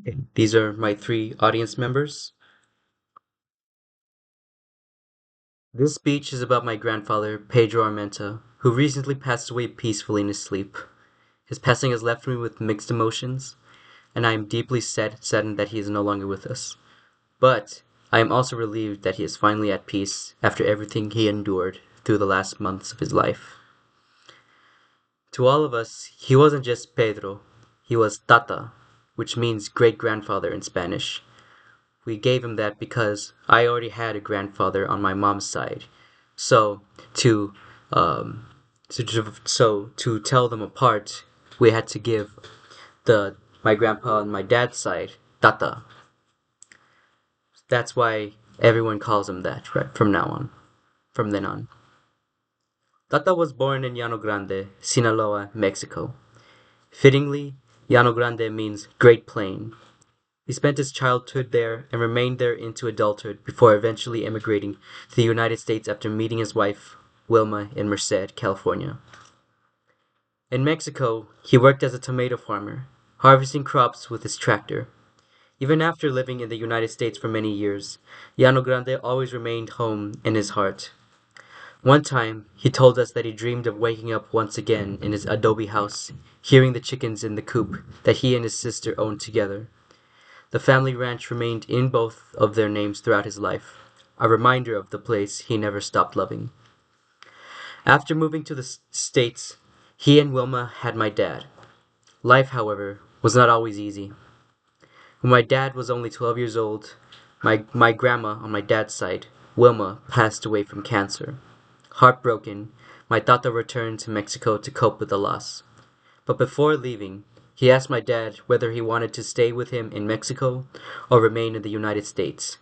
Okay, these are my three audience members. This speech is about my grandfather, Pedro Armenta, who recently passed away peacefully in his sleep. His passing has left me with mixed emotions, and I am deeply saddened that he is no longer with us. But I am also relieved that he is finally at peace after everything he endured through the last months of his life. To all of us, he wasn't just Pedro, he was Tata, which means great grandfather in Spanish. We gave him that because I already had a grandfather on my mom's side. So to um, to tell them apart, we had to give the my grandpa on my dad's side Tata. That's why everyone calls him that right from now on. From then on, Tata was born in Llano Grande, Sinaloa, Mexico. Fittingly, Llano Grande means Great Plain. He spent his childhood there and remained there into adulthood before eventually emigrating to the United States after meeting his wife, Wilma, in Merced, California. In Mexico, he worked as a tomato farmer, harvesting crops with his tractor. Even after living in the United States for many years, Llano Grande always remained home in his heart. One time, he told us that he dreamed of waking up once again in his adobe house, hearing the chickens in the coop that he and his sister owned together. The family ranch remained in both of their names throughout his life, a reminder of the place he never stopped loving. After moving to the States, he and Wilma had my dad. Life, however, was not always easy. When my dad was only 12 years old, my grandma on my dad's side, Wilma, passed away from cancer. Heartbroken, my tata returned to Mexico to cope with the loss. But before leaving, he asked my dad whether he wanted to stay with him in Mexico or remain in the United States.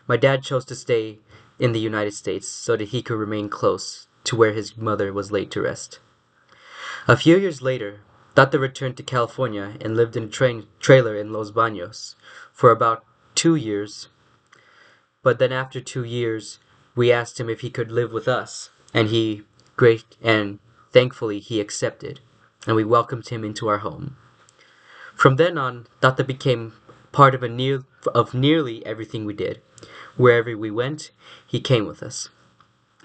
My dad chose to stay in the United States so that he could remain close to where his mother was laid to rest. A few years later, Tata returned to California and lived in a trailer in Los Baños for about 2 years. But then after 2 years, we asked him if he could live with us, and thankfully he accepted, and we welcomed him into our home. From then on, Tata became part of nearly everything we did. Wherever we went, he came with us.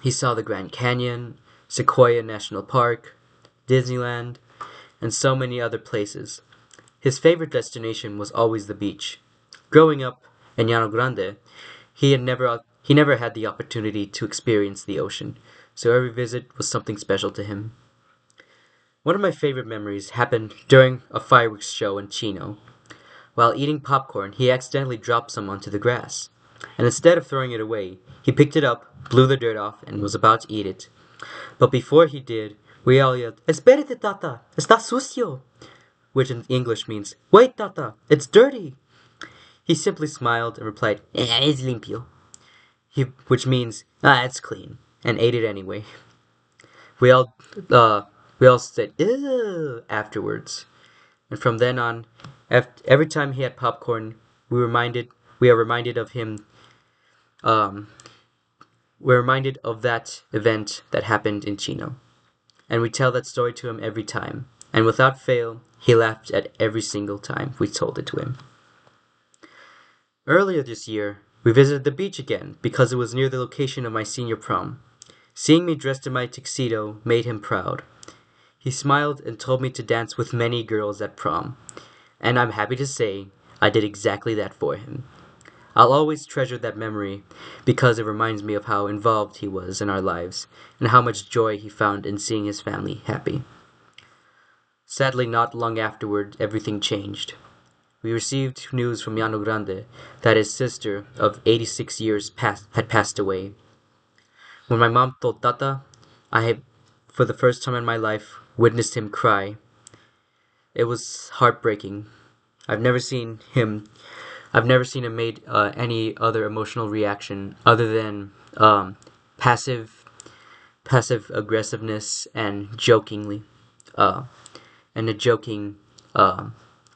He saw the Grand Canyon, Sequoia National Park, Disneyland, and so many other places. His favorite destination was always the beach. Growing up in Llano Grande, he never had the opportunity to experience the ocean, so every visit was something special to him. One of my favorite memories happened during a fireworks show in Chino. While eating popcorn, he accidentally dropped some onto the grass. And instead of throwing it away, he picked it up, blew the dirt off, and was about to eat it. But before he did, we all yelled, Espérate, tata! Está sucio! Which in English means, Wait, tata! It's dirty! He simply smiled and replied, Es limpio. Which means, it's clean, and ate it anyway. We all, uh, we all said, Ew, afterwards. And from then on, every time he had popcorn, we reminded we are reminded of him. Um, we're reminded of that event that happened in Chino, and we tell that story to him every time. And without fail, he laughed at every single time we told it to him. Earlier this year, we visited the beach again because it was near the location of my senior prom. Seeing me dressed in my tuxedo made him proud. He smiled and told me to dance with many girls at prom, and I'm happy to say I did exactly that for him. I'll always treasure that memory because it reminds me of how involved he was in our lives and how much joy he found in seeing his family happy. Sadly, not long afterward, everything changed. We received news from Llano Grande that his sister of 86 years had passed away. When my mom told Tata, I had, for the first time in my life, witnessed him cry. It was heartbreaking. I've never seen him I've never seen him made any other emotional reaction other than passive passive aggressiveness uh, and a joking uh,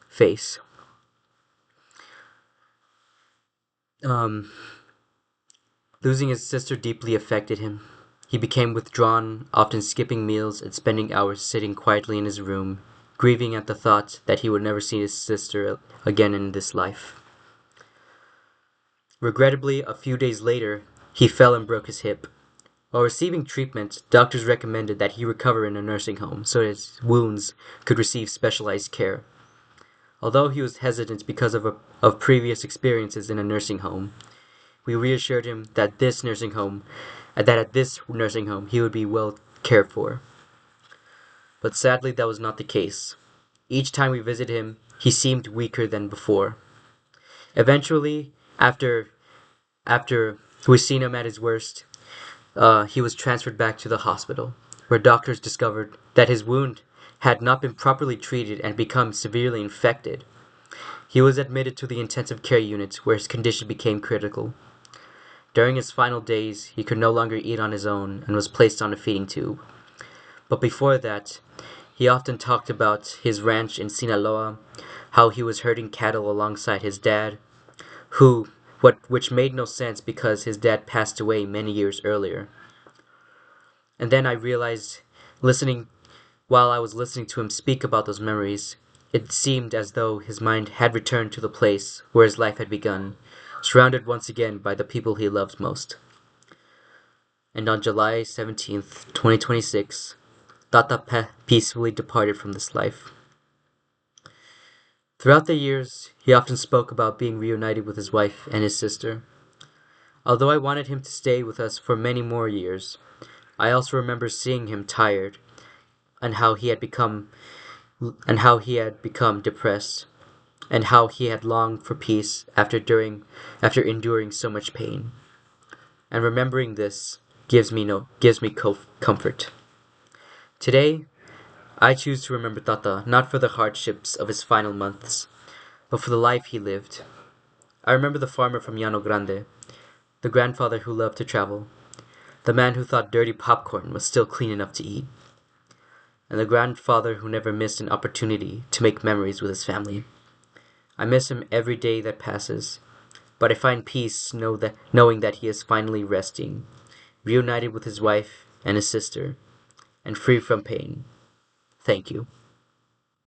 face. Um, Losing his sister deeply affected him. He became withdrawn, often skipping meals and spending hours sitting quietly in his room, grieving at the thought that he would never see his sister again in this life. Regrettably, a few days later, he fell and broke his hip. While receiving treatment, doctors recommended that he recover in a nursing home so his wounds could receive specialized care. Although he was hesitant because of previous experiences in a nursing home, we reassured him that at this nursing home he would be well cared for. But sadly, that was not the case. Each time we visited him, he seemed weaker than before. Eventually, after we seen him at his worst, he was transferred back to the hospital, where doctors discovered that his wound had not been properly treated and become severely infected. He was admitted to the intensive care unit, where his condition became critical. During his final days, he could no longer eat on his own and was placed on a feeding tube. But before that, he often talked about his ranch in Sinaloa, how he was herding cattle alongside his dad, which made no sense because his dad passed away many years earlier. And then I realized, listening while I was listening to him speak about those memories, it seemed as though his mind had returned to the place where his life had begun, surrounded once again by the people he loved most. And on July 17th, 2026, Tata peacefully departed from this life. Throughout the years, he often spoke about being reunited with his wife and his sister. Although I wanted him to stay with us for many more years, I also remember seeing him tired and how he had become depressed and how he had longed for peace after enduring so much pain. And remembering this gives me comfort. Today, I choose to remember Tata not for the hardships of his final months, but for the life he lived. I remember the farmer from Llano Grande, the grandfather who loved to travel, the man who thought dirty popcorn was still clean enough to eat, and the grandfather who never missed an opportunity to make memories with his family. I miss him every day that passes, but I find peace knowing that he is finally resting, reunited with his wife and his sister, and free from pain. Thank you.